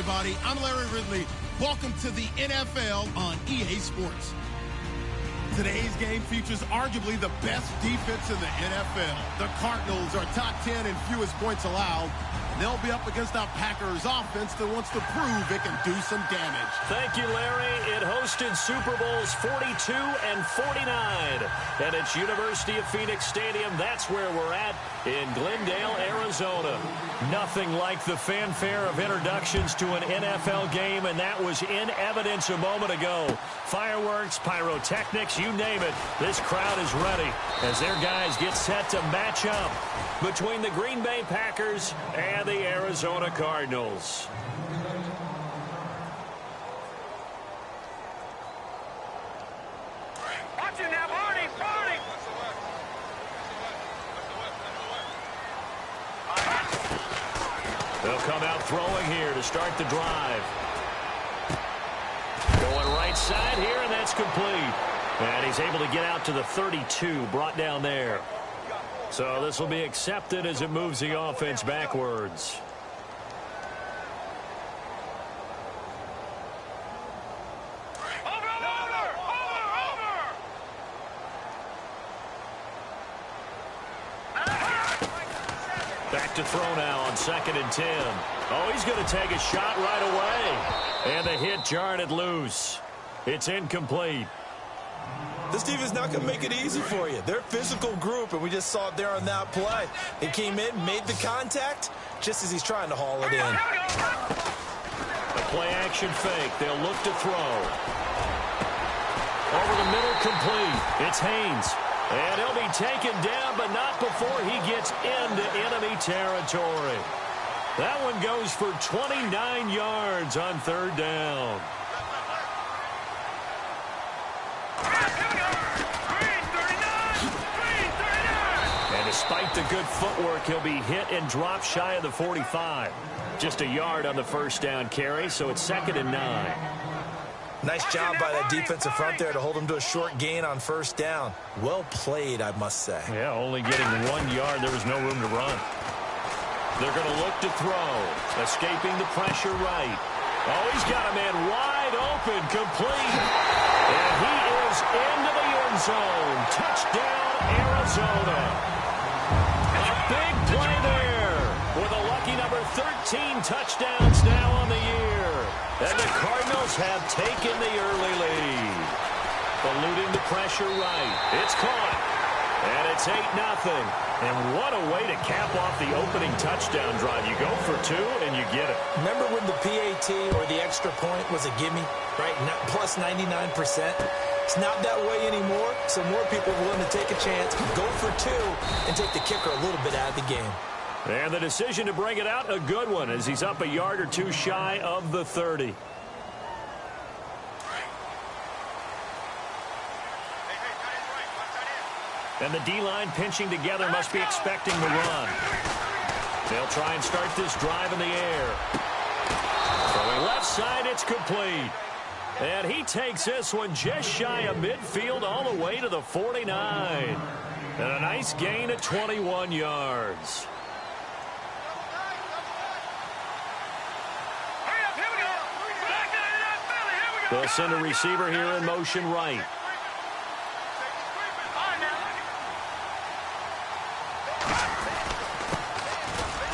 everybody. I'm Larry Ridley. Welcome to the NFL on EA Sports. Today's game features arguably the best defense in the NFL. The Cardinals are top 10 in fewest points allowed. And they'll be up against a Packers offense that wants to prove it can do some damage. Thank you, Larry. It hosted Super Bowls 42 and 49. And it's University of Phoenix Stadium. That's where we're at in Glendale, Arizona. Nothing like the fanfare of introductions to an NFL game, and that was in evidence a moment ago. Fireworks, pyrotechnics, you name it. This crowd is ready as their guys get set to match up between the Green Bay Packers and the Arizona Cardinals. Watch it now, Barney! They'll come out throwing here to start the drive. Going right side here, and that's complete. And he's able to get out to the 32, brought down there. So this will be accepted as it moves the offense backwards. Back to throw now on 2nd and 10. Oh, he's going to take a shot right away. And the hit jarred it loose. It's incomplete. This defense is not going to make it easy for you. They're a physical group, and we just saw it there on that play. He came in, made the contact, just as he's trying to haul it in. A play-action fake. They'll look to throw. Over the middle, complete. It's Haynes. And he'll be taken down, but not before he gets into enemy territory. That one goes for 29 yards on 3rd down. And despite the good footwork, he'll be hit and dropped shy of the 45. Just a yard on the 1st down carry, so it's 2nd and 9. Nice job by that defensive front there to hold him to a short gain on 1st down. Well played, I must say. Yeah, only getting 1 yard. There was no room to run. They're going to look to throw. Escaping the pressure right. Oh, he's got a man wide open, complete. And he is into the end zone. Touchdown, Arizona. A big play there with a lucky number 13 touchdowns now on the year. And the Cardinals have taken the early lead. Eluding the pressure right. It's caught. And it's 8-0. And what a way to cap off the opening touchdown drive. You go for 2 and you get it. Remember when the PAT or the extra point was a gimme, right? Plus 99%. It's not that way anymore, so more people are willing to take a chance, go for 2, and take the kicker a little bit out of the game. And the decision to bring it out, a good one, as he's up a yard or 2 shy of the 30. And the D-line pinching together, must be expecting the run. They'll try and start this drive in the air. Throwing left side, it's complete. And he takes this one just shy of midfield all the way to the 49. And a nice gain at 21 yards. They'll send a receiver here in motion right.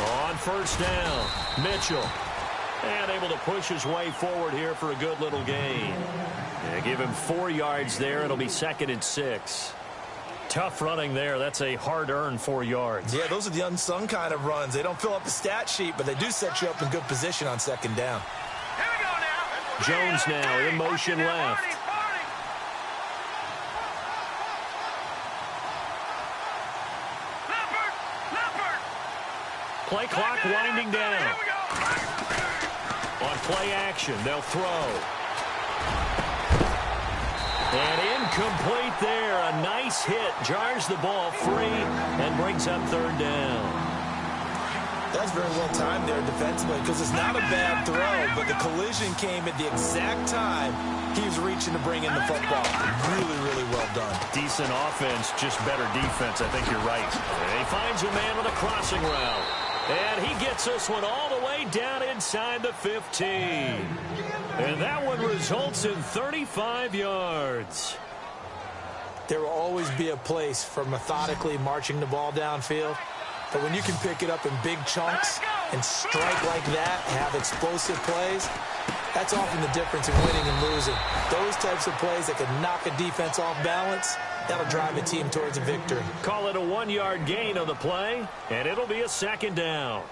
On 1st down, Mitchell. And able to push his way forward here for a good little gain. Yeah, give him 4 yards there. It'll be 2nd and 6. Tough running there. That's a hard-earned 4 yards. Yeah, those are the unsung kind of runs. They don't fill up the stat sheet, but they do set you up in good position on 2nd down. Jones now in motion left. Play clock winding down. On play action, they'll throw. And incomplete there. A nice hit. Jars the ball free and brings up 3rd down. That's very well timed there defensively because it's not a bad throw, but the collision came at the exact time he was reaching to bring in the football. Really, really well done. Decent offense, just better defense. I think you're right. And he finds a man with a crossing route. And he gets this one all the way down inside the 15. And that one results in 35 yards. There will always be a place for methodically marching the ball downfield. But when you can pick it up in big chunks and strike like that, have explosive plays, that's often the difference in winning and losing. Those types of plays that can knock a defense off balance, that'll drive a team towards a victory. Call it a 1-yard gain on the play, and it'll be a second down.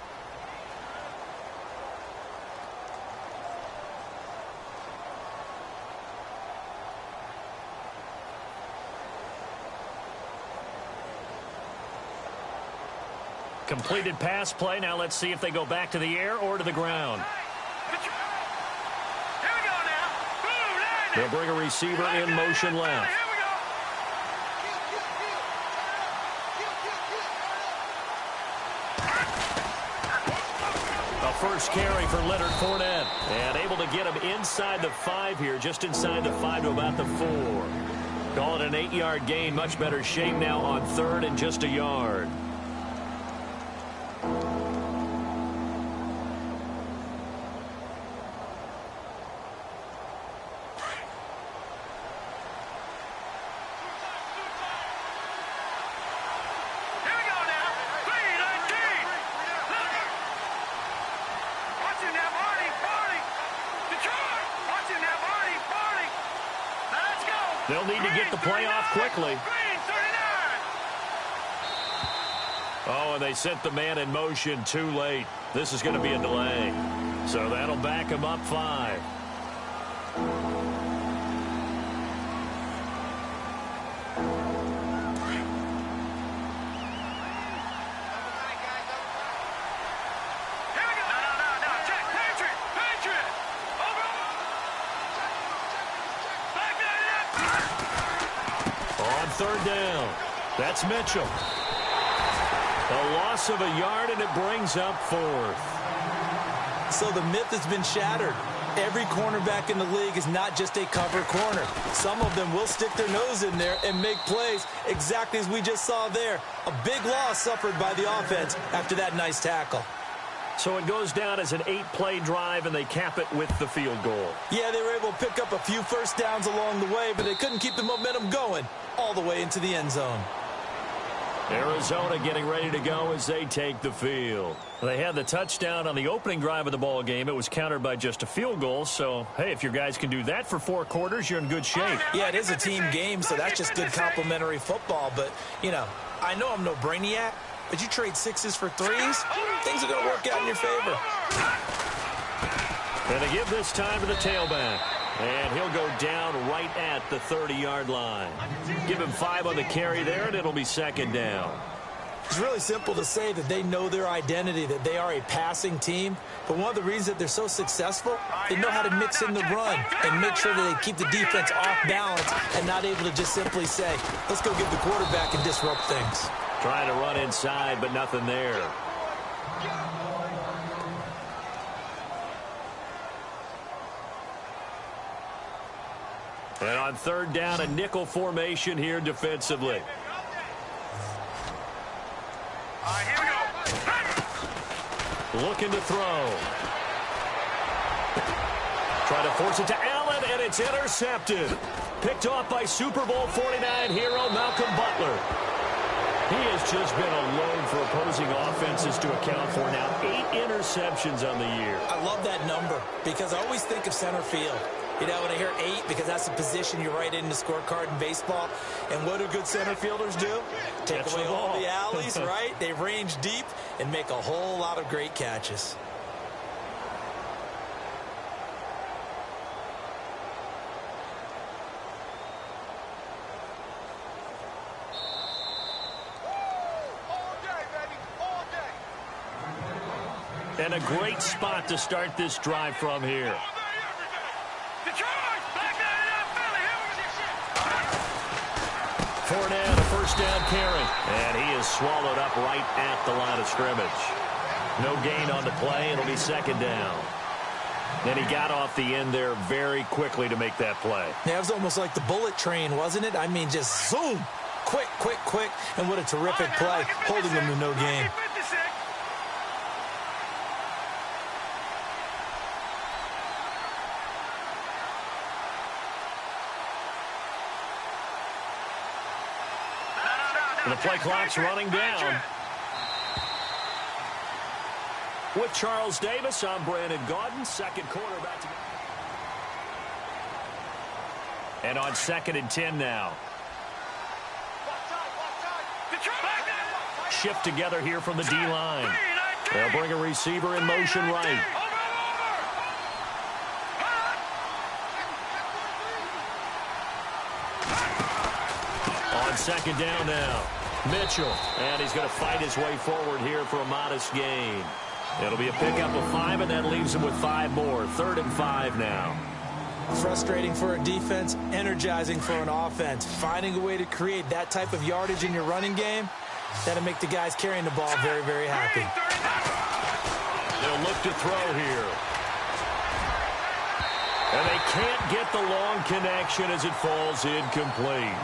Completed pass play. Now let's see if they go back to the air or to the ground. They'll bring a receiver in motion left. A first carry for Leonard Fournette. And able to get him inside the 5 here, just inside the 5 to about the 4. Call it an 8-yard gain. Much better shape now on 3rd and just a yard. They'll need to get the play off quickly. Oh, and they sent the man in motion too late. This is going to be a delay. So that'll back him up 5. Third down. That's Mitchell. A loss of a yard, and it brings up 4th. So the myth has been shattered. Every cornerback in the league is not just a cover corner. Some of them will stick their nose in there and make plays exactly as we just saw there. A big loss suffered by the offense after that nice tackle. So it goes down as an 8-play drive, and they cap it with the field goal. Yeah, they were able to pick up a few first downs along the way, but they couldn't keep the momentum going all the way into the end zone. Arizona getting ready to go as they take the field. They had the touchdown on the opening drive of the ball game. It was countered by just a field goal. So, hey, if your guys can do that for 4 quarters, you're in good shape. Yeah, it is a team game, so that's just good complimentary football. But, you know, I know I'm no brainiac, but you trade 6s for 3s, things are going to work out in your favor. And they give this time to the tailback. And he'll go down right at the 30-yard line. Give him 5 on the carry there, and it'll be second down. It's really simple to say that they know their identity, that they are a passing team. But one of the reasons that they're so successful, they know how to mix in the run and make sure that they keep the defense off balance and not able to just simply say, let's go get the quarterback and disrupt things. Trying to run inside, but nothing there. And on third down, a nickel formation here defensively. All right, here we go. Looking to throw. Try to force it to Allen, and it's intercepted. Picked off by Super Bowl 49 hero Malcolm Butler. He has just been a load for opposing offenses to account for now. 8 interceptions on the year. I love that number because I always think of center field. You know, when I hear 8, because that's the position you write in the scorecard in baseball. And what do good center fielders do? Take away all the alleys, right? They range deep and make a whole lot of great catches. And a great spot to start this drive from here. Fournette, a first down carry. And he is swallowed up right at the line of scrimmage. No gain on the play. It'll be second down. And he got off the end there very quickly to make that play. Yeah, it was almost like the bullet train, wasn't it? I mean, just zoom. Quick, quick, quick. And what a terrific play, holding them to no gain. The play clock's running down. With Charles Davis, I'm Brandon Gaudin. Second quarter about to go. And on 2nd and 10 now. Shift together here from the D-line. They'll bring a receiver in motion right. On 2nd down now. Mitchell. And he's going to fight his way forward here for a modest gain. It'll be a pickup of 5, and that leaves him with 5 more. 3rd and 5 now. Frustrating for a defense, energizing for an offense. Finding a way to create that type of yardage in your running game, that'll make the guys carrying the ball very, very happy. They'll look to throw here. And they can't get the long connection as it falls incomplete.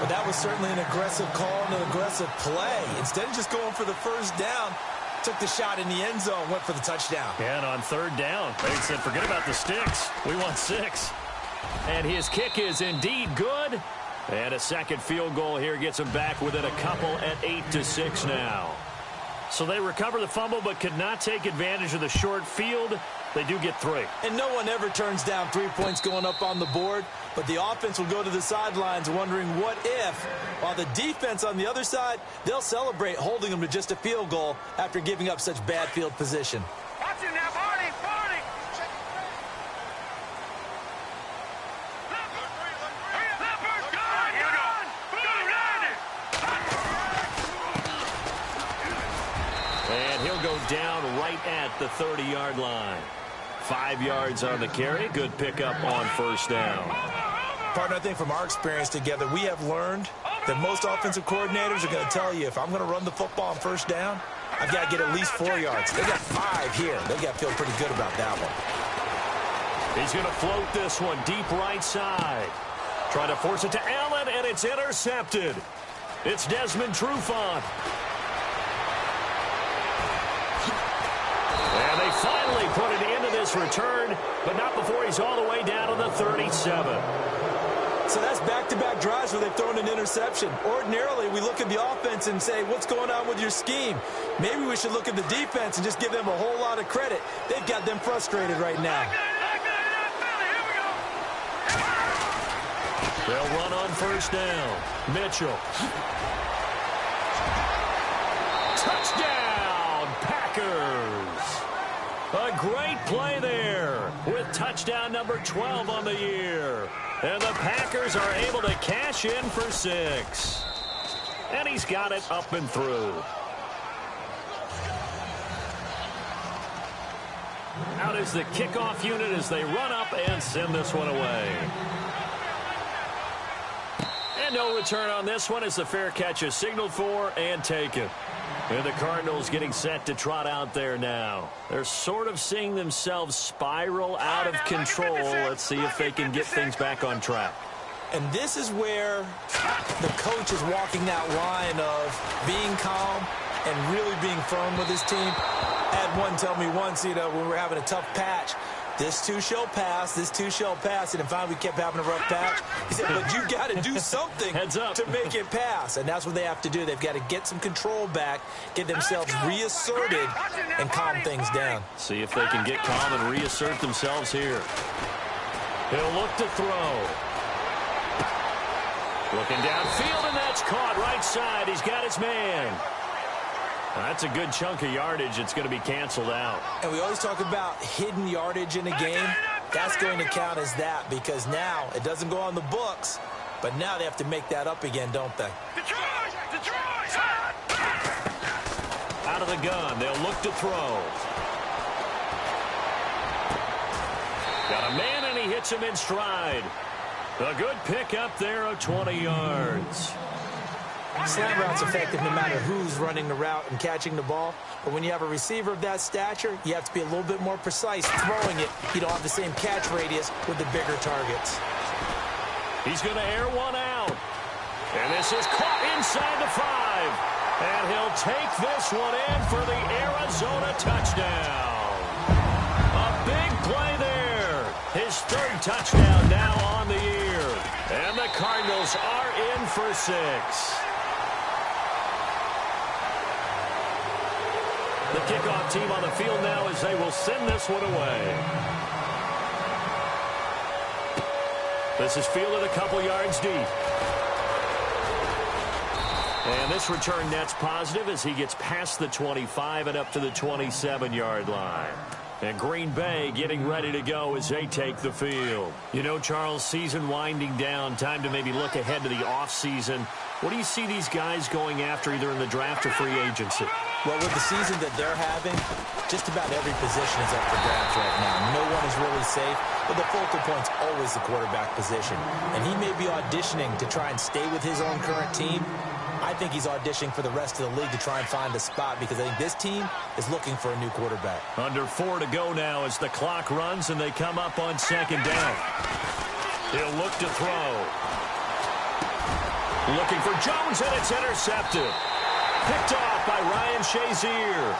But that was certainly an aggressive call and an aggressive play. Instead of just going for the first down, took the shot in the end zone, went for the touchdown. And on 3rd down, they said, forget about the sticks. We want 6. And his kick is indeed good. And a second field goal here gets him back within a couple at 8-6 now. So they recover the fumble but could not take advantage of the short field. They do get 3. And no one ever turns down 3 points going up on the board, but the offense will go to the sidelines wondering what if, while the defense on the other side, they'll celebrate holding them to just a field goal after giving up such bad field position. Watch it now, Barney, Barney. And he'll go down right at the 30-yard line. 5 yards on the carry. Good pickup on 1st down. Partner, I think from our experience together, we have learned that most offensive coordinators are going to tell you, if I'm going to run the football on 1st down, I've got to get at least 4 yards. They got 5 here. They got to feel pretty good about that one. He's going to float this one deep right side. Trying to force it to Allen, and it's intercepted. It's Desmond Trufant. And they finally put an end to this return, but not before he's all the way down to the 37. So that's back-to-back drives where they've thrown an interception. Ordinarily, we look at the offense and say, what's going on with your scheme? Maybe we should look at the defense and just give them a whole lot of credit. They've got them frustrated right now. They'll run on 1st down. Mitchell. Touchdown, Packers. A great play there with touchdown number 12 on the year. And the Packers are able to cash in for 6. And he's got it up and through. Out is the kickoff unit as they run up and send this one away. And no return on this one as the fair catch is signaled for and taken. And the Cardinals getting set to trot out there now. They're sort of seeing themselves spiral out of control. Let's see if they can get things back on track. And this is where the coach is walking that line of being calm and really being firm with his team. I had one tell me once, when we were having a tough patch, this too shall pass, this too shall pass. And finally we kept having a rough patch. He said, but you got to do something to make it pass. And that's what they have to do. They've got to get some control back, get themselves reasserted, and calm things down. See if they can get calm and reassert themselves here. He'll look to throw. Looking downfield, and that's caught right side. He's got his man. That's a good chunk of yardage. It's going to be canceled out. And we always talk about hidden yardage in a game. That's going to count as that because now it doesn't go on the books, but now they have to make that up again, don't they? Out of the gun. They'll look to throw. Got a man, and he hits him in stride. A good pick up there of 20 yards. Slant route's effective no matter who's running the route and catching the ball. But when you have a receiver of that stature, you have to be a little bit more precise throwing it. You don't have the same catch radius with the bigger targets. He's going to air one out. And this is caught inside the 5. And he'll take this one in for the Arizona touchdown. A big play there. His 3rd touchdown now on the year. And the Cardinals are in for 6. kickoff team on the field now as they will send this one away. This is fielded a couple yards deep. And this return net's positive as he gets past the 25 and up to the 27-yard line. And Green Bay getting ready to go as they take the field. You know, Charles, season winding down, time to maybe look ahead to the offseason. What do you see these guys going after either in the draft or free agency? Well, with the season that they're having, just about every position is up for grabs right now. No one is really safe, but the focal point's always the quarterback position. And he may be auditioning to try and stay with his own current team. I think he's auditioning for the rest of the league to try and find a spot because I think this team is looking for a new quarterback. Under 4 to go now as the clock runs and they come up on second down. He'll look to throw. Looking for Jones, and it's intercepted. Picked off by Ryan Shazier.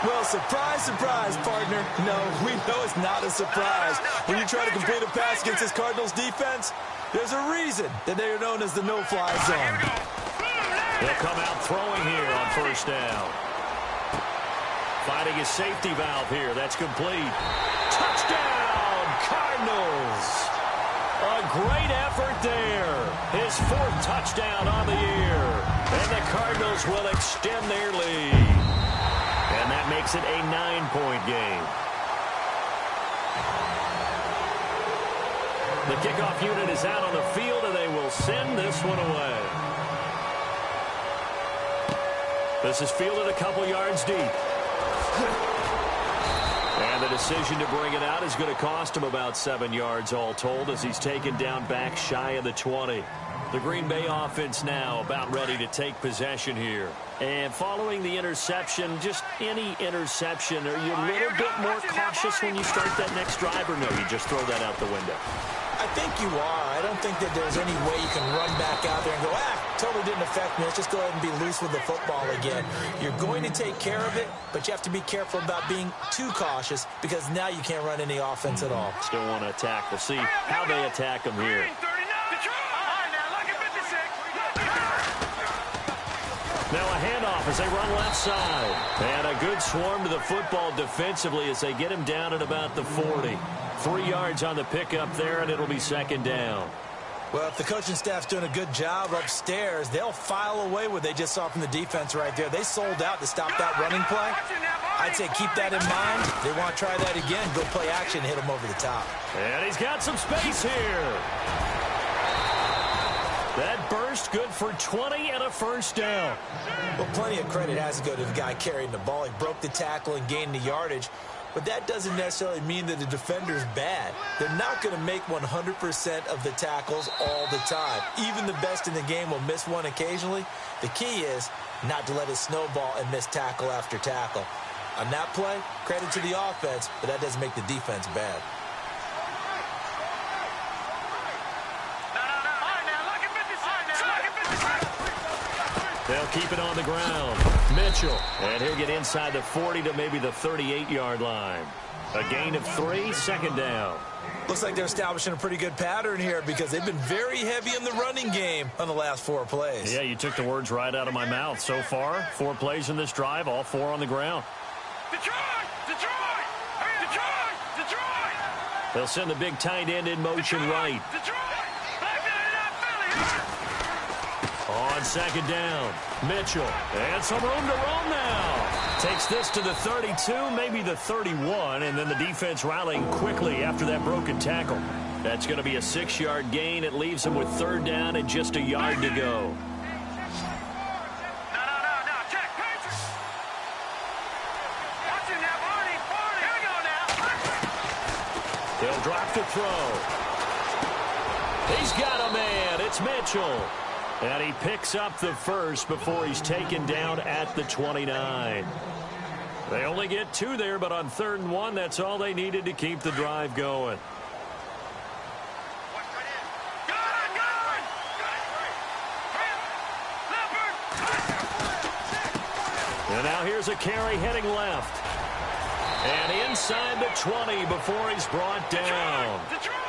Well, surprise, surprise, partner. No, we know it's not a surprise. When you try to complete a pass against this Cardinals defense, there's a reason that they are known as the no-fly zone. He'll come out throwing here on first down. Finding his safety valve here. That's complete. Touchdown, Cardinals. A great effort there. His 4th touchdown on the year. And the Cardinals will extend their lead. And that makes it a 9-point game. The kickoff unit is out on the field, and they will send this one away. This is fielded a couple yards deep. And the decision to bring it out is going to cost him about 7 yards all told as he's taken down back shy of the 20. The Green Bay offense now about ready to take possession here. And following the interception, just any interception, are you a little bit more cautious when you start that next drive, or no, you just throw that out the window? I think you are. I don't think that there's any way you can run back out there and go, totally didn't affect me. Let's just go ahead and be loose with the football again. You're going to take care of it, but you have to be careful about being too cautious because now you can't run any offense at all. Still want to attack. We'll see how they attack them here. Now a handoff as they run left side. And a good swarm to the football defensively as they get him down at about the 40. 3 yards on the pickup there, and it'll be second down. Well, if the coaching staff's doing a good job upstairs, they'll file away what they just saw from the defense right there. They sold out to stop that running play. I'd say keep that in mind. They want to try that again. Go play action, hit them over the top. And he's got some space here. That burst good for 20 and a first down. Well, plenty of credit has to go to the guy carrying the ball. He broke the tackle and gained the yardage. But that doesn't necessarily mean that the defender's bad. They're not going to make 100% of the tackles all the time. Even the best in the game will miss one occasionally. The key is not to let it snowball and miss tackle after tackle. On that play, credit to the offense, but that doesn't make the defense bad. They'll keep it on the ground. Mitchell. And he'll get inside the 40 to maybe the 38-yard line. A gain of 3, second down. Looks like they're establishing a pretty good pattern here because they've been very heavy in the running game on the last 4 plays. Yeah, you took the words right out of my mouth. So far, 4 plays in this drive, all 4 on the ground. Detroit! Detroit! Detroit! Detroit! They'll send the big tight end in motion right. Detroit! On second down, Mitchell. And some room to roam now. Takes this to the 32, maybe the 31, and then the defense rallying quickly after that broken tackle. That's going to be a 6-yard gain. It leaves them with third down and just a yard to go. Check. Watch it now, Barney. Here we go now. They'll drop to throw. He's got a man. It's Mitchell. And he picks up the first before he's taken down at the 29. They only get 2 there, but on 3rd and 1, that's all they needed to keep the drive going. And now here's a carry heading left. And inside the 20 before he's brought down.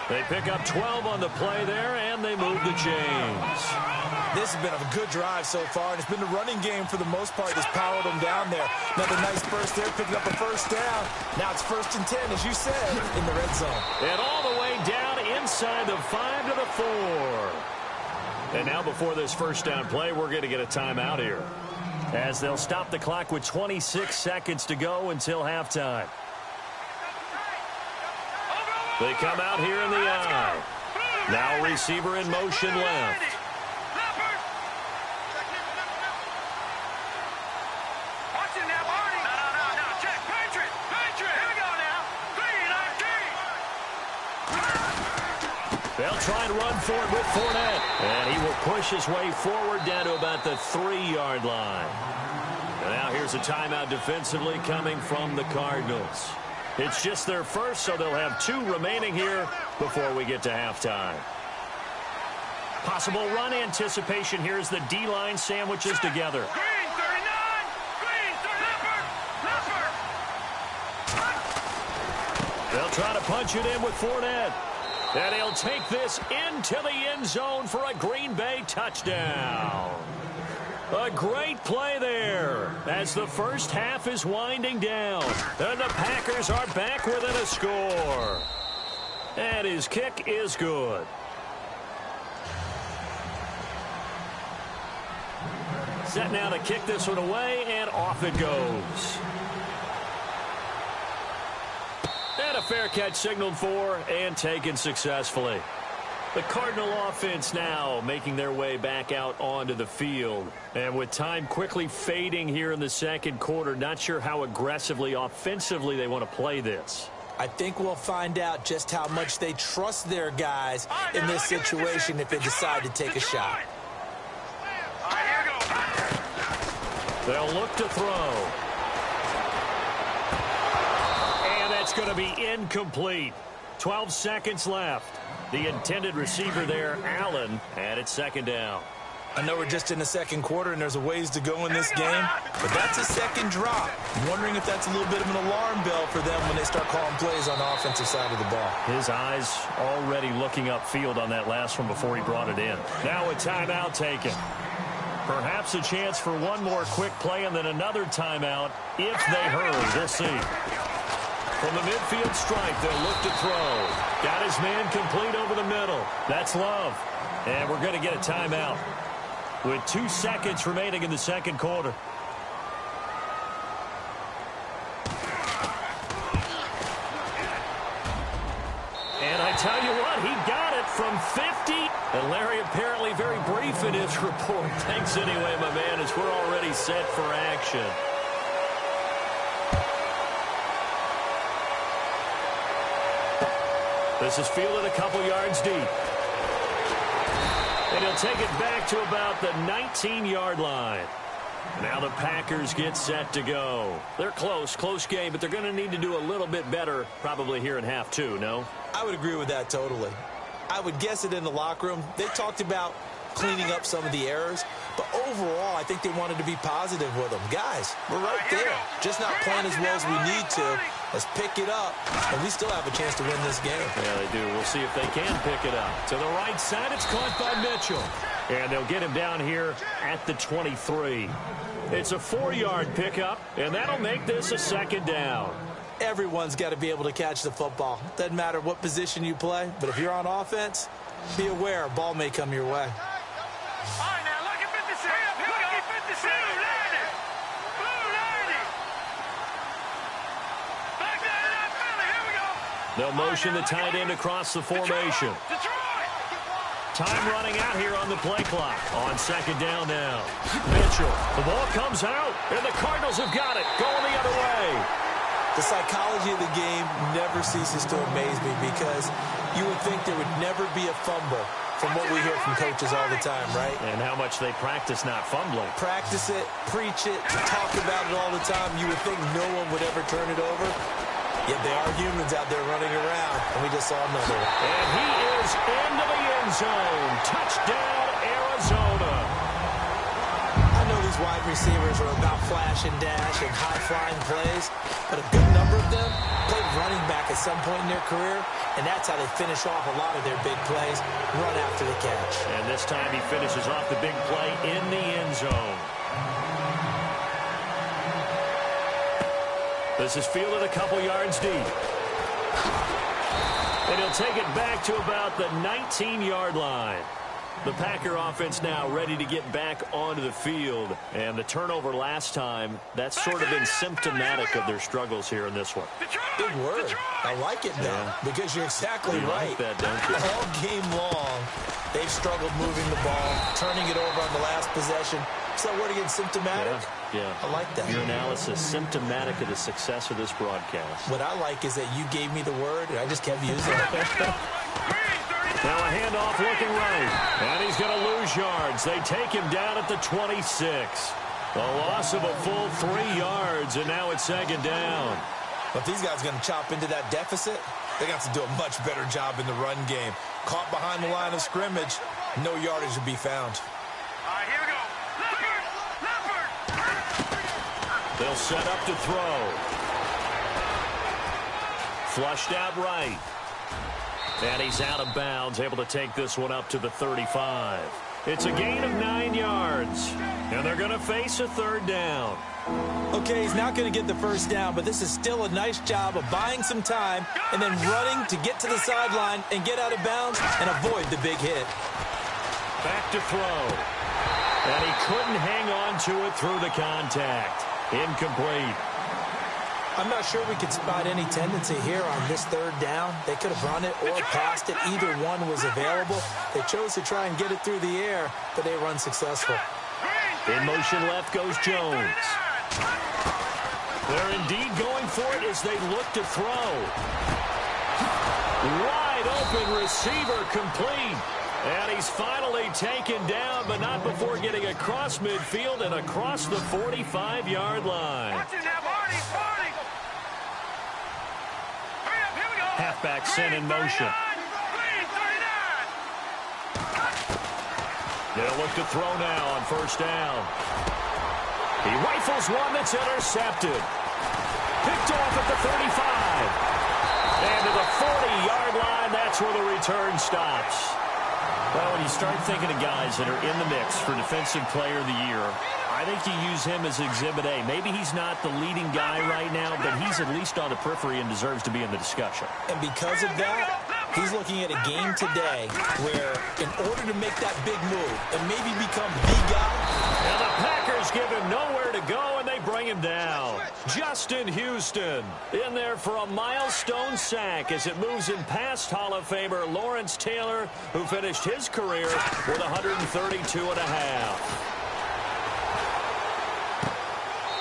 They pick up 12 on the play there, and they move the chains. This has been a good drive so far, and it's been the running game for the most part that's powered them down there. Another nice burst there, picking up a first down. Now it's 1st and 10, as you said, in the red zone. And all the way down inside the 5 to the 4. And now before this first down play, we're going to get a timeout here, as they'll stop the clock with 26 seconds to go until halftime. They come out here in the eye. Now receiver in motion left. They'll try and run for it with Fournette. And he will push his way forward down to about the 3-yard line. And now here's a timeout defensively coming from the Cardinals. It's just their first, so they'll have 2 remaining here before we get to halftime. Possible run anticipation here as the D-line sandwiches together. Green, 39. Green, 30. They'll try to punch it in with Fournette. And he'll take this into the end zone for a Green Bay touchdown. A great play there as the first half is winding down. And the Packers are back within a score. And his kick is good. Set now to kick this one away, and off it goes. And a fair catch signaled for and taken successfully. The Cardinal offense now making their way back out onto the field. And with time quickly fading here in the second quarter, not sure how aggressively, offensively they want to play this. I think we'll find out just how much they trust their guys in this situation if they decide to take a shot. All right, here we go. They'll look to throw. And that's going to be incomplete. 12 seconds left. The intended receiver there, Allen, and it's 2nd down. I know we're just in the second quarter and there's a ways to go in this game, but that's a second drop. I'm wondering if that's a little bit of an alarm bell for them when they start calling plays on the offensive side of the ball. His eyes already looking upfield on that last one before he brought it in. Now a timeout taken. Perhaps a chance for one more quick play and then another timeout if they hurry. We'll see. From the midfield stripe, they'll look to throw. Got his man complete over the middle. That's Love. And we're going to get a timeout with 2 seconds remaining in the second quarter. And I tell you what, he got it from 50. And Larry apparently very brief in his report. Thanks anyway, my man, as we're already set for action. This is fielded a couple yards deep. And he'll take it back to about the 19-yard line. Now the Packers get set to go. They're close game, but they're going to need to do a little bit better probably here in half 2, no? I would agree with that totally. I would guess it in the locker room. They talked about cleaning up some of the errors, but overall, I think they wanted to be positive with them. Guys, we're right there. Just not playing as well as we need to. Let's pick it up, and we still have a chance to win this game. Yeah, they do. We'll see if they can pick it up. To the right side, it's caught by Mitchell. And they'll get him down here at the 23. It's a 4-yard pickup, and that'll make this a 2nd down. Everyone's got to be able to catch the football. Doesn't matter what position you play, but if you're on offense, be aware a ball may come your way. All right, now look at 56. Look at 56. Blue 90. Blue 90. Back there, not Philly. Here we go. They'll motion the tight end across the formation. Detroit. Time running out here on the play clock. On 2nd down now. Mitchell. The ball comes out, and the Cardinals have got it. Going the other way. The psychology of the game never ceases to amaze me because you would think there would never be a fumble from what we hear from coaches all the time, right? And how much they practice not fumbling. Practice it, preach it, talk about it all the time. You would think no one would ever turn it over. Yet they are humans out there running around, and we just saw another one. And he is into the end zone. Touchdown, Arizona. I know these these wide receivers are about flash and dash and high-flying plays, but a good number of them played running back at some point in their career, and that's how they finish off a lot of their big plays, run after the catch. And this time he finishes off the big play in the end zone. This is fielded a couple yards deep. And he'll take it back to about the 19-yard line. The Packer offense now ready to get back onto the field. And the turnover last time, that's sort of been symptomatic of their struggles here in this one. Big word. I like it now because you're exactly right. Like that, don't you? All game long, they've struggled moving the ball, turning it over on the last possession. Is that word again, symptomatic? Yeah. I like that. Your analysis, symptomatic of the success of this broadcast. What I like is that you gave me the word, and I just kept using it. Now a handoff looking right. And he's going to lose yards. They take him down at the 26. A loss of a full 3 yards, and now it's second down. But these guys are going to chop into that deficit. They got to do a much better job in the run game. Caught behind the line of scrimmage, no yardage to be found. All right, here we go. Leopard! They'll set up to throw. Flushed out right. And he's out of bounds, able to take this one up to the 35. It's a gain of 9 yards. And they're going to face a third down. Okay, he's not going to get the first down, but this is still a nice job of buying some time and then running to get to the sideline and get out of bounds and avoid the big hit. Back to throw. And he couldn't hang on to it through the contact. Incomplete. I'm not sure we could spot any tendency here on this third down. They could have run it or passed it. Either one was available. They chose to try and get it through the air, but they were unsuccessful. In motion left goes Jones. They're indeed going for it as they look to throw. Wide open receiver complete. And he's finally taken down, but not before getting across midfield and across the 45-yard line. Watch it now, Marty. Hurry up, here we go. Halfback sent in motion. Green, 39. They'll look to throw now on first down. He rifles one that's intercepted. Picked off at the 35. And to the 40-yard line, that's where the return stops. Well, when you start thinking of guys that are in the mix for Defensive Player of the Year, I think you use him as Exhibit A. Maybe he's not the leading guy right now, but he's at least on the periphery and deserves to be in the discussion. And because of that, he's looking at a game today where in order to make that big move and maybe become the guy. And the Packers give him nowhere to go, and they bring him down. Justin Houston in there for a milestone sack as it moves him past Hall of Famer Lawrence Taylor, who finished his career with 132.5.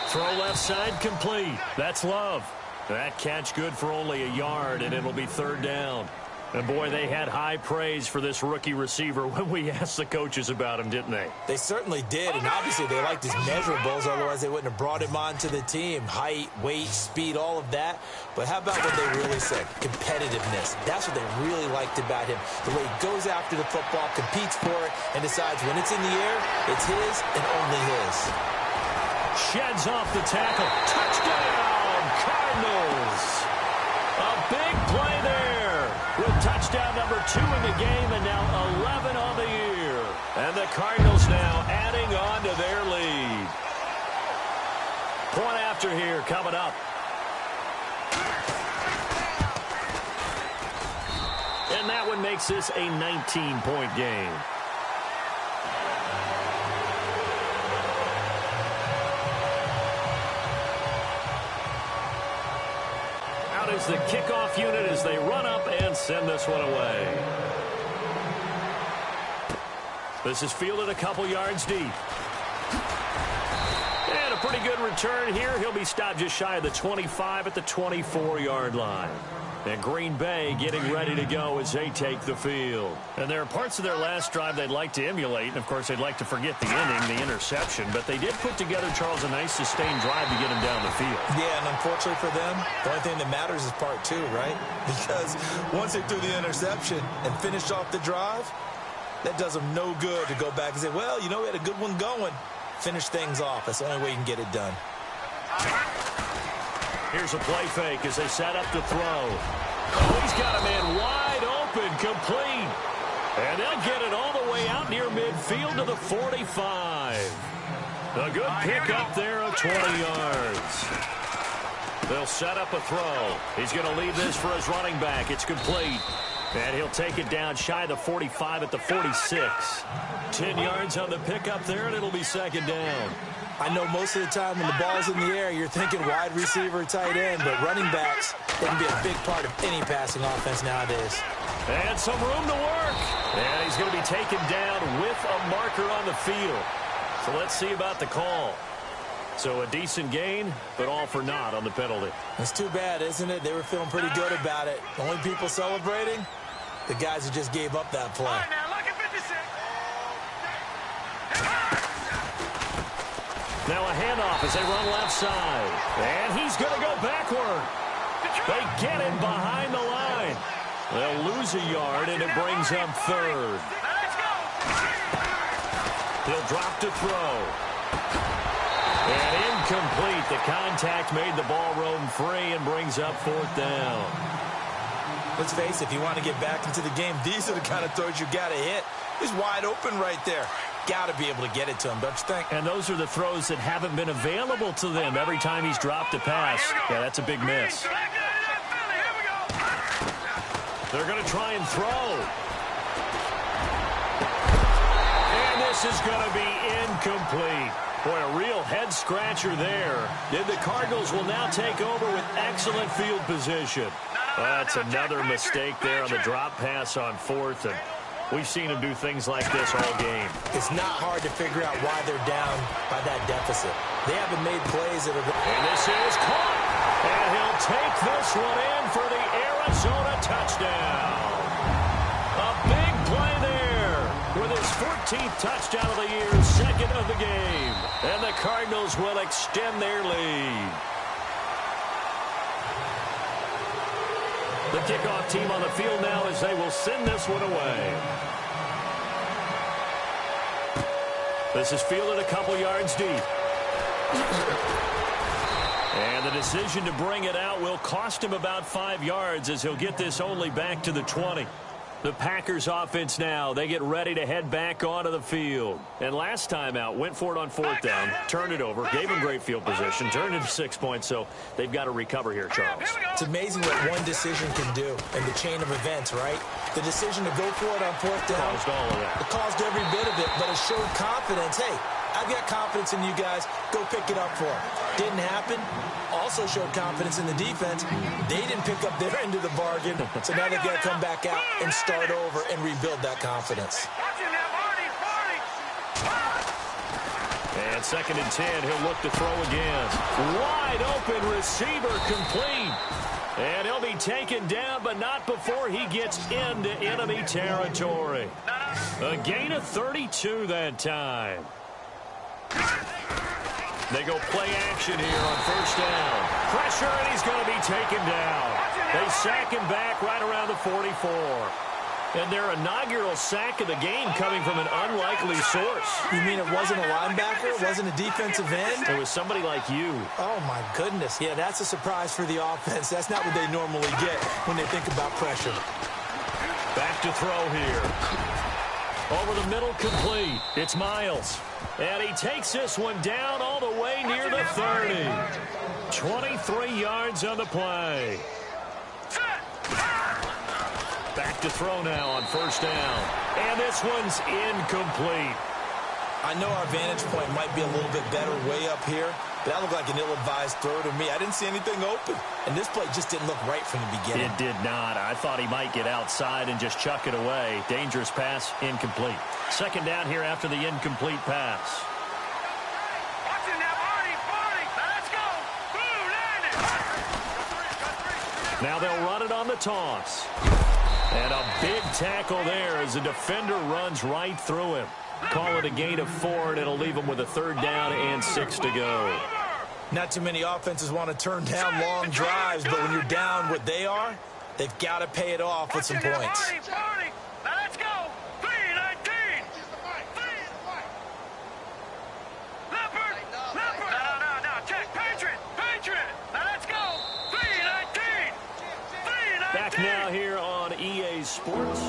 Throw left side complete. That's Love. That catch good for only a yard, and it'll be third down. And, boy, they had high praise for this rookie receiver when we asked the coaches about him, didn't they? They certainly did, and obviously they liked his measurables. Otherwise, they wouldn't have brought him onto the team. Height, weight, speed, all of that. But how about what they really said? Competitiveness. That's what they really liked about him. The way he goes after the football, competes for it, and decides when it's in the air, it's his and only his. Sheds off the tackle. Touchdown, Cardinals. A big play there with touchdown number 2 in the game and now 11 on the year. And the Cardinals now adding on to their lead. Point after here coming up. And that one makes this a 19-point game. Is the kickoff unit as they run up and send this one away. This is fielded a couple yards deep. And a pretty good return here. He'll be stopped just shy of the 25 at the 24-yard line. And Green Bay getting ready to go as they take the field. And there are parts of their last drive they'd like to emulate. And, of course, they'd like to forget the inning, the interception. But they did put together, Charles, a nice sustained drive to get him down the field. Yeah, and unfortunately for them, the only thing that matters is part 2, right? Because once they threw the interception and finished off the drive, that does them no good to go back and say, well, you know, we had a good one going. Finish things off. That's the only way you can get it done. Here's a play fake as they set up to throw. Oh, he's got a man wide open, complete. And they'll get it all the way out near midfield to the 45. A good pickup there of 20 yards. They'll set up a throw. He's going to leave this for his running back. It's complete. And he'll take it down shy of the 45 at the 46. 10 yards on the pickup there, and it'll be second down. I know most of the time when the ball's in the air, you're thinking wide receiver, tight end, but running backs can be a big part of any passing offense nowadays. And some room to work. And he's going to be taken down with a marker on the field. So let's see about the call. So a decent gain, but all for naught on the penalty. That's too bad, isn't it? They were feeling pretty good about it. The only people celebrating, the guys who just gave up that play. All right, now look at 56. Now a handoff as they run left side. And he's going to go backward. They get him behind the line. They'll lose a yard, and it brings up third. Now let's go. He'll drop to throw. And incomplete. The contact made the ball roam free and brings up fourth down. Let's face it, if you want to get back into the game, these are the kind of throws you got to hit. He's wide open right there. Got to be able to get it to him, don't you think? And those are the throws that haven't been available to them every time he's dropped a pass. Yeah, that's a big miss. They're going to try and throw. And this is going to be incomplete. Boy, a real head-scratcher there. And the Cardinals will now take over with excellent field position. That's another mistake there on the drop pass on fourth. And we've seen him do things like this all game. It's not hard to figure out why they're down by that deficit. They haven't made plays that are... And this is caught. And he'll take this one in for the Arizona touchdown. A big play there with his 14th touchdown of the year, second of the game. And the Cardinals will extend their lead. The kickoff team on the field now as they will send this one away. This is fielded a couple yards deep. And the decision to bring it out will cost him about 5 yards as he'll get this only back to the 20. The Packers offense now, they get ready to head back onto the field. And last time out, went for it on fourth down, turned it over, gave him great field position, turned it 6 points, so they've got to recover here, Charles. It's amazing what one decision can do in the chain of events, right? The decision to go for it on fourth down. Caused all of that. It caused every bit of it, but it showed confidence. Hey, I've got confidence in you guys. Go pick it up for them. Didn't happen. Also showed confidence in the defense. They didn't pick up their end of the bargain, so now they've got to come back out and start over and rebuild that confidence. And second and 10, he'll look to throw again. Wide open receiver, complete. And he'll be taken down, but not before he gets into enemy territory. A gain of 32 that time. They go play action here on first down. Pressure, and he's going to be taken down. They sack him back right around the 44. And their inaugural sack of the game coming from an unlikely source. You mean it wasn't a linebacker? It wasn't a defensive end? It was somebody like you. Oh, my goodness. Yeah, that's a surprise for the offense. That's not what they normally get when they think about pressure. Back to throw here. Over the middle, complete. It's Miles. And he takes this one down all the way near the 30. 23 yards on the play. Back to throw now on first down. And this one's incomplete. I know our vantage point might be a little bit better way up here, but that looked like an ill-advised throw to me. I didn't see anything open. And this play just didn't look right from the beginning. It did not. I thought he might get outside and just chuck it away. Dangerous pass, incomplete. Second down here after the incomplete pass. Now they'll run it on the toss. And a big tackle there as the defender runs right through him. Call it a gain of 4, and it'll leave him with a third down and 6 to go. Not too many offenses want to turn down long drives, but when you're down what they are, they've got to pay it off with some points. Now let's go. 3-19. EA Sports.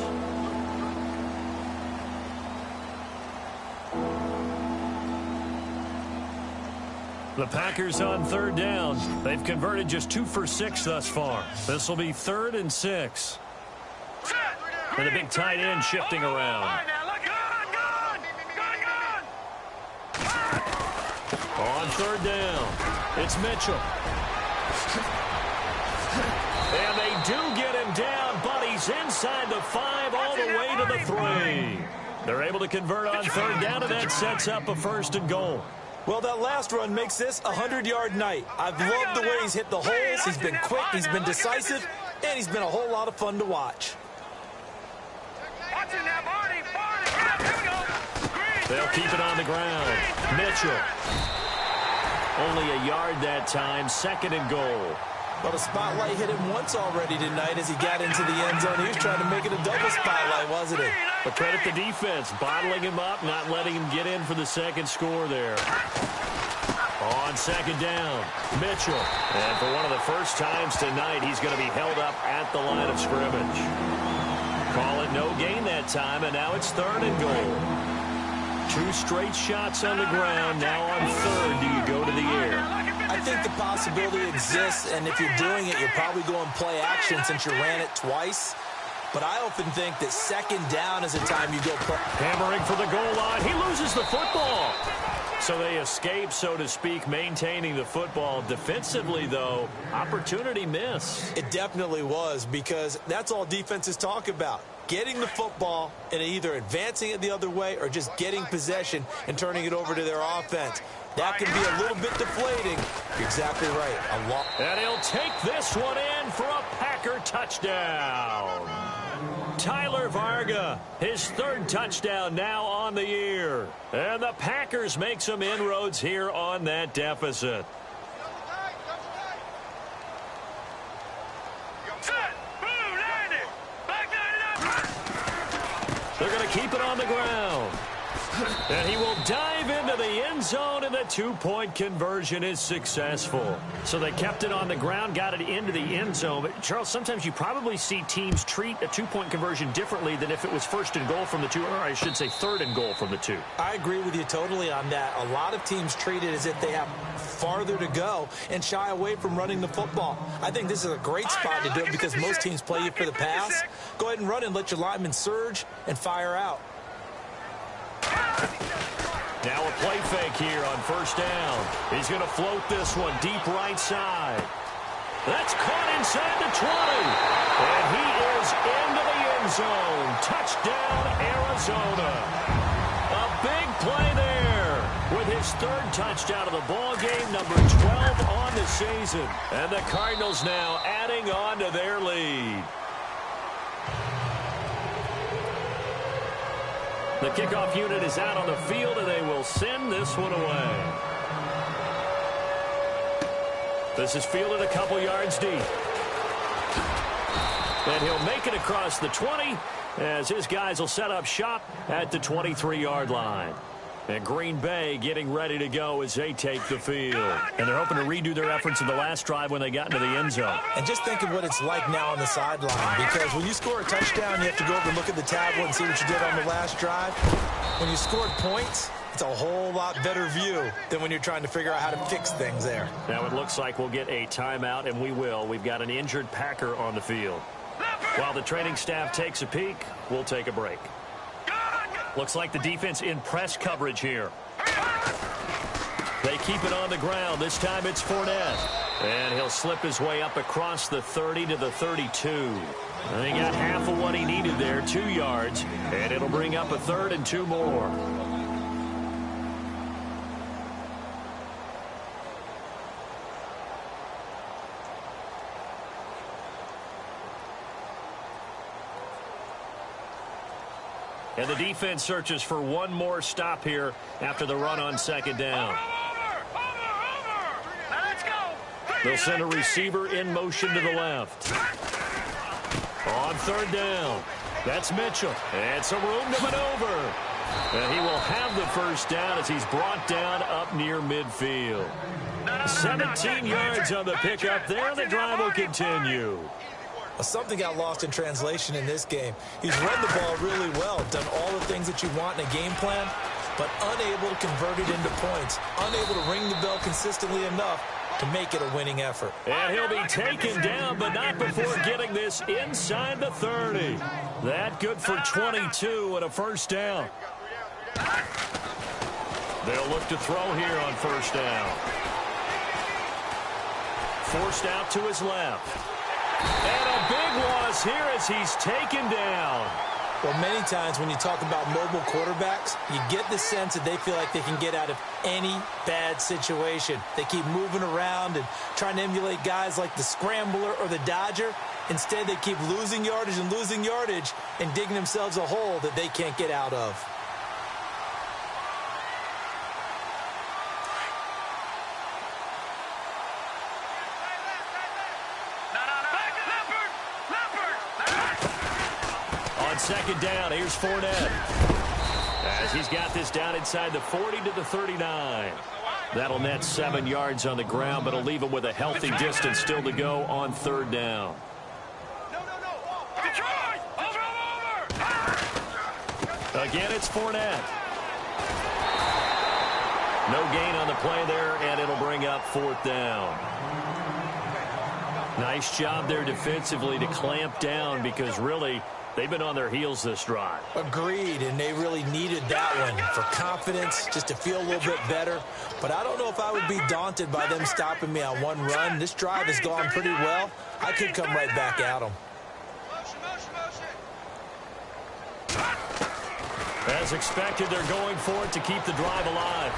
The Packers on third down. They've converted just 2 for 6 thus far. This will be 3rd and 6. And the big tight end shifting around. On third down, it's Mitchell. And they do get him down, but he's inside the 5 all the way to the 3. They're able to convert on third down, and that sets up a 1st and goal. Well, that last run makes this a 100-yard night. I've loved the way he's hit the holes. He's been quick, he's been decisive, and he's been a whole lot of fun to watch. They'll keep it on the ground. Mitchell. Only a yard that time, 2nd and goal. Well, the spotlight hit him once already tonight as he got into the end zone. He was trying to make it a double spotlight, wasn't he? But credit the defense, bottling him up, not letting him get in for the 2nd score there. On 2nd down, Mitchell. And for one of the first times tonight, he's going to be held up at the line of scrimmage. Call it no gain that time, and now it's 3rd and goal. 2 straight shots on the ground. Now on 3rd, do you go to the air? I think the possibility exists, and if you're doing it, you're probably going play action since you ran it twice. But I often think that 2nd down is a time you go play. Hammering for the goal line. He loses the football. So they escape, so to speak, maintaining the football. Defensively, though, opportunity missed. It definitely was, because that's all defenses talk about. Getting the football and either advancing it the other way or just getting possession and turning it over to their offense. That can be a little bit deflating. You're exactly right. And he'll take this one in for a Packer touchdown. Tyler Varga, his 3rd touchdown now on the year. And the Packers make some inroads here on that deficit. They're going to keep it on the ground. And he will dive into the end zone, and the 2-point conversion is successful. So they kept it on the ground, got it into the end zone. But, Charles, sometimes you probably see teams treat a 2-point conversion differently than if it was 1st and goal from the 2, or I should say 3rd and goal from the 2. I agree with you totally on that. A lot of teams treat it as if they have farther to go and shy away from running the football. I think this is a great spot to do it because most teams play you for the pass. Go ahead and run and let your linemen surge and fire out. Now a play fake here on 1st down. He's going to float this one deep right side. That's caught inside the 20. And he is into the end zone. Touchdown, Arizona. A big play there with his 3rd touchdown of the ball game, number 12 on the season. And the Cardinals now adding on to their lead. The kickoff unit is out on the field, and they will send this one away. This is fielded a couple yards deep. And he'll make it across the 20 as his guys will set up shop at the 23-yard line. And Green Bay getting ready to go as they take the field. And they're hoping to redo their efforts in the last drive when they got into the end zone. And just think of what it's like now on the sideline, because when you score a touchdown, you have to go over and look at the tablet and see what you did on the last drive. When you scored points, it's a whole lot better view than when you're trying to figure out how to fix things there. Now it looks like we'll get a timeout, and we will. We've got an injured Packer on the field. While the training staff takes a peek, we'll take a break. Looks like the defense in press coverage here. They keep it on the ground. This time it's Fournette. And he'll slip his way up across the 30 to the 32. And he got half of what he needed there, 2 yards. And it'll bring up a 3rd and 2 more. And the defense searches for one more stop here after the run on 2nd down. They'll send a receiver in motion to the left. On 3rd down, that's Mitchell. And some room to maneuver. And he will have the 1st down as he's brought down up near midfield. 17 yards on the pickup there. The drive will continue. Well, something got lost in translation in this game. He's run the ball really well, done all the things that you want in a game plan, but unable to convert it into points, unable to ring the bell consistently enough to make it a winning effort. And he'll be taken down, but not before getting this inside the 30. That good for 22 and a first down. They'll look to throw here on first down. Forced out to his left. And a big loss here as he's taken down. Well, many times when you talk about mobile quarterbacks, you get the sense that they feel like they can get out of any bad situation. They keep moving around and trying to emulate guys like the Scrambler or the Dodger. Instead, they keep losing yardage and digging themselves a hole that they can't get out of. On second down, here's Fournette. As he's got this down inside the 40 to the 39. That'll net 7 yards on the ground, but it'll leave him with a healthy distance still to go on third down. Again, it's Fournette. No gain on the play there, and it'll bring up fourth down. Nice job there defensively to clamp down because really they've been on their heels this drive. Agreed, and they really needed that one for confidence, just to feel a little bit better. But I don't know if I would be daunted by them stopping me on one run. This drive has gone pretty well. I could come right back at them. As expected, they're going for it to keep the drive alive.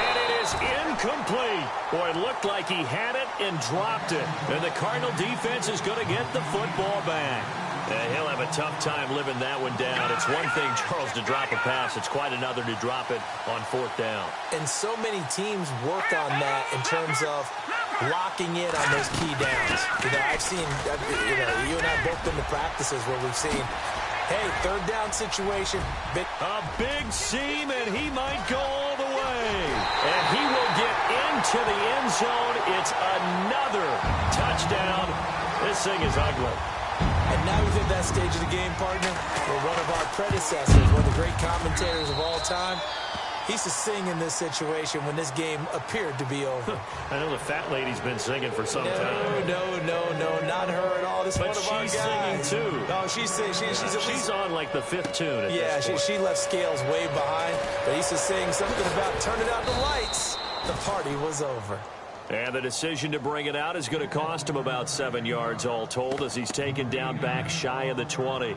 And it is incomplete. Boy, it looked like he had it and dropped it. And the Cardinal defense is going to get the football back. He'll have a tough time living that one down. It's one thing, Charles, to drop a pass. It's quite another to drop it on fourth down. And so many teams work on that in terms of locking in on those key downs. I've seen, you and I both been to practices where we've seen, hey, third down situation. A big seam, and he might go all the way. And he will get into the end zone. It's another touchdown. This thing is ugly. And now he's at that stage of the game, partner, where one of our predecessors, one of the great commentators of all time, he used to sing in this situation when this game appeared to be over. I know the fat lady's been singing for some time. No, not her at all. This but one of our guys. She's singing too. No, she's singing. She's on like the 5th tune. Yeah, she left Scales way behind. But he used to sing something about turning out the lights. The party was over. And the decision to bring it out is going to cost him about 7 yards all told as he's taken down back shy of the 20.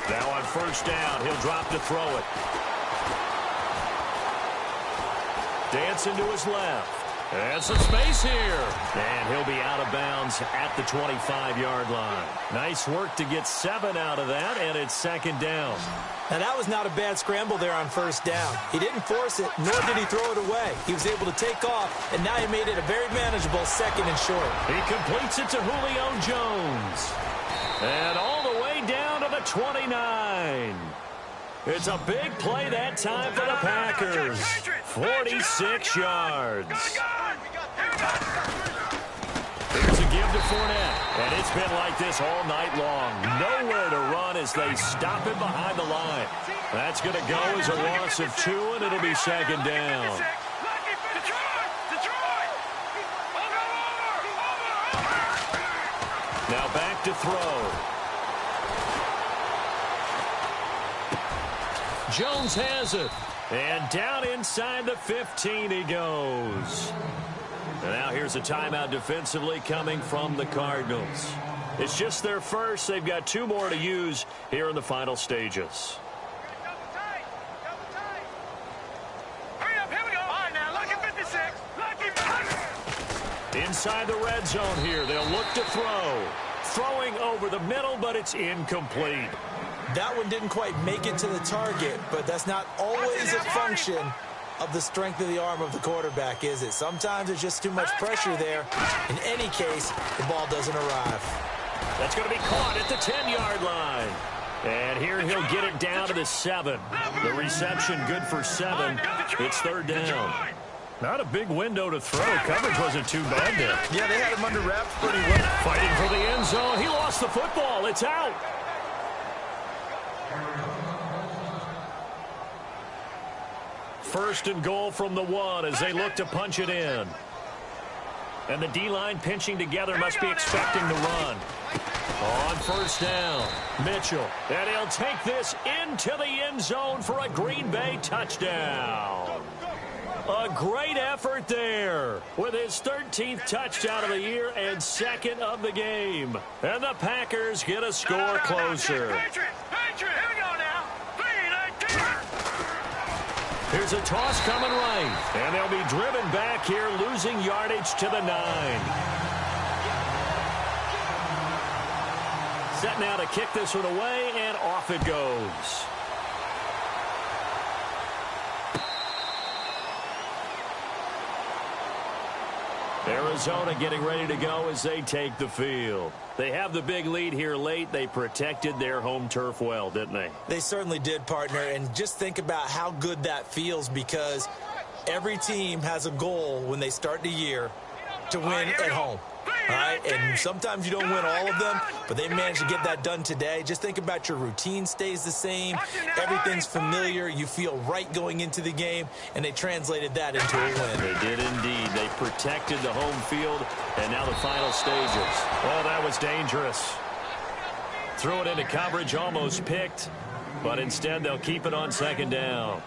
Now on first down, he'll drop to throw it. Dancing to his left. And some space here. And he'll be out of bounds at the 25-yard line. Nice work to get 7 out of that, and it's second down. Now, that was not a bad scramble there on first down. He didn't force it, nor did he throw it away. He was able to take off, and now he made it a very manageable second and short. He completes it to Julio Jones. And all the way down to the 29. It's a big play that time for the Packers. 46 yards. Here's a give to Fournette. And it's been like this all night long. Nowhere to run as they stop him behind the line. That's going to go as a loss of 2, and it'll be second down. Now back to throw. Jones has it. And down inside the 15 he goes. And now here's a timeout defensively coming from the Cardinals. It's just their first. They've got 2 more to use here in the final stages. Inside the red zone here. They'll look to throw. Throwing over the middle, but it's incomplete. That one didn't quite make it to the target, but that's not always a function of the strength of the arm of the quarterback, is it? Sometimes there's just too much pressure there. In any case, the ball doesn't arrive. That's going to be caught at the 10-yard line. And here he'll get it down to the 7. The reception good for 7. It's third down. Not a big window to throw. Coverage wasn't too bad there. Yeah, they had him under wraps pretty well. Fighting for the end zone. He lost the football. It's out. First and goal from the 1 as they look to punch it in. And the D-line pinching together must be expecting the run. On first down, Mitchell. And he'll take this into the end zone for a Green Bay touchdown. A great effort there with his 13th touchdown of the year and 2nd of the game. And the Packers get a score closer. Here's a toss coming right. And they'll be driven back here, losing yardage to the 9. Set now to kick this one away, and off it goes. Arizona getting ready to go as they take the field. They have the big lead here late. They protected their home turf well, didn't they? They certainly did, partner. And just think about how good that feels, because every team has a goal when they start the year to win at home. All right, and sometimes you don't win all of them, but they managed to get that done today. Just think about your routine stays the same. Everything's familiar. You feel right going into the game, and they translated that into a win. They did indeed. They protected the home field, and now the final stages. Oh, that was dangerous. Threw it into coverage, almost picked, but instead they'll keep it on second down.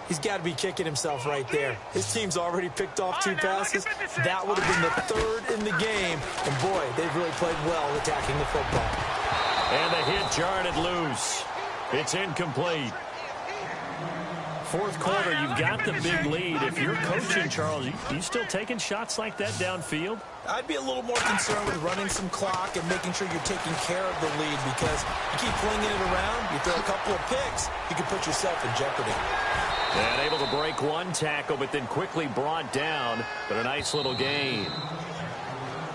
He's got to be kicking himself right there. His team's already picked off 2 passes. That would have been the 3rd in the game. And, boy, they've really played well attacking the football. And the hit jarred it loose. It's incomplete. Fourth quarter, you've got the big lead. If you're coaching, Charles, you still taking shots like that downfield? I'd be a little more concerned with running some clock and making sure you're taking care of the lead, because you keep flinging it around, you throw a couple of picks, you can put yourself in jeopardy. And able to break one tackle, but then quickly brought down. But a nice little gain.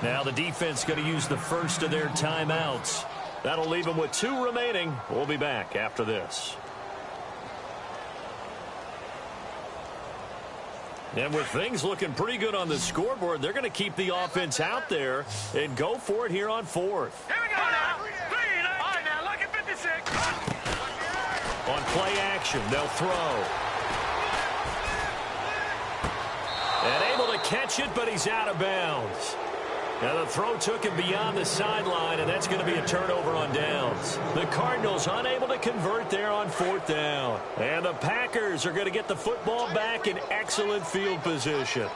Now the defense going to use the first of their timeouts. That'll leave them with 2 remaining. We'll be back after this. And with things looking pretty good on the scoreboard, they're going to keep the offense out there and go for it here on 4th. Here we go now. All right, now look at 56. On play action, they'll throw. And able to catch it, but he's out of bounds. Now the throw took him beyond the sideline, and that's going to be a turnover on downs. The Cardinals unable to convert there on 4th down. And the Packers are going to get the football back in excellent field position.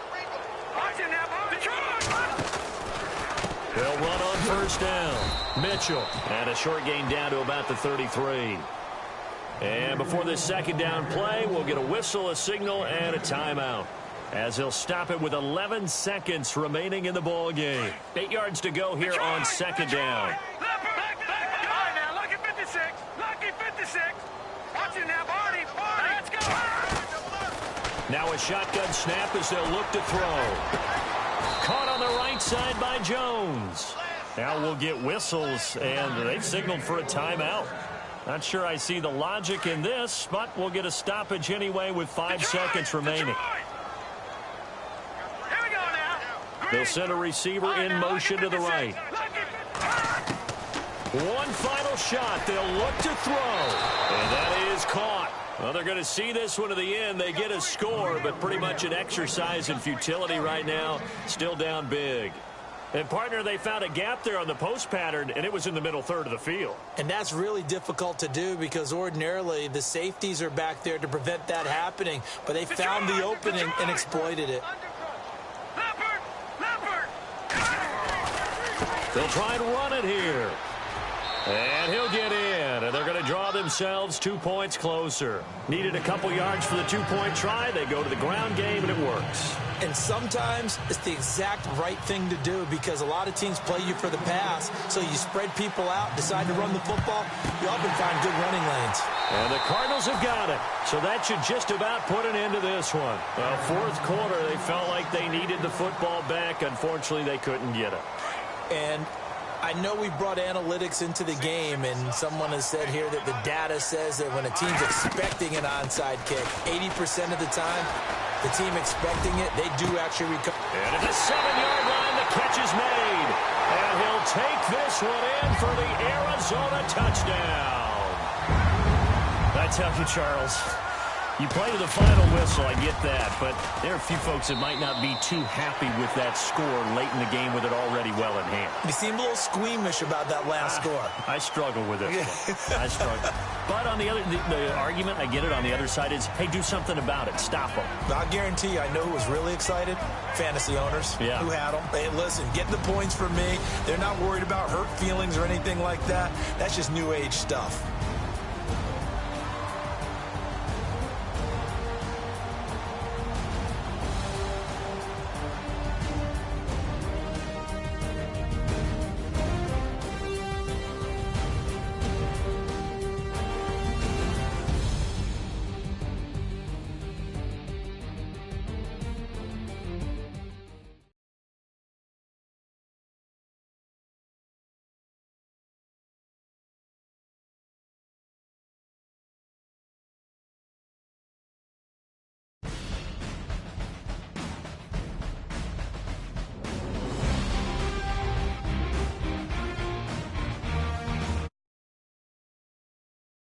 They'll run on first down. Mitchell. And a short gain down to about the 33. And before this second down play, we'll get a whistle, a signal, and a timeout, as he'll stop it with 11 seconds remaining in the ball game. 8 yards to go here on second down. Now a shotgun snap as they'll look to throw. Caught on the right side by Jones. Now we'll get whistles, and they've signaled for a timeout. Not sure I see the logic in this, but we'll get a stoppage anyway with 5 seconds remaining. They'll send a receiver in motion to the right. One final shot. They'll look to throw. And that is caught. Well, they're going to see this one to the end. They get a score, but pretty much an exercise in futility right now. Still down big. And, partner, they found a gap there on the post pattern, and it was in the middle third of the field. And that's really difficult to do, because ordinarily the safeties are back there to prevent that happening. But they found the opening and exploited it. They'll try and run it here. And he'll get in, and they're going to draw themselves 2 points closer. Needed a couple yards for the 2-point try. They go to the ground game, and it works. And sometimes it's the exact right thing to do, because a lot of teams play you for the pass. So you spread people out, decide to run the football. You often find good running lanes. And the Cardinals have got it. So that should just about put an end to this one. Well, fourth quarter, they felt like they needed the football back. Unfortunately, they couldn't get it. And I know we brought analytics into the game, and someone has said here that the data says that when a team's expecting an onside kick, 80% of the time, the team expecting it, they do actually recover. And at the 7-yard line, the catch is made. And he'll take this one in for the Arizona touchdown. I tell you, Charles, you play to the final whistle, I get that, but there are a few folks that might not be too happy with that score late in the game with it already well in hand. You seem a little squeamish about that last score. I struggle with it. I struggle. But on the other, the argument, I get it, on the other side is, hey, do something about it. Stop them. I'll guarantee you, I know who was really excited. Fantasy owners who had them. Hey, listen, get the points for me. They're not worried about hurt feelings or anything like that. That's just new age stuff.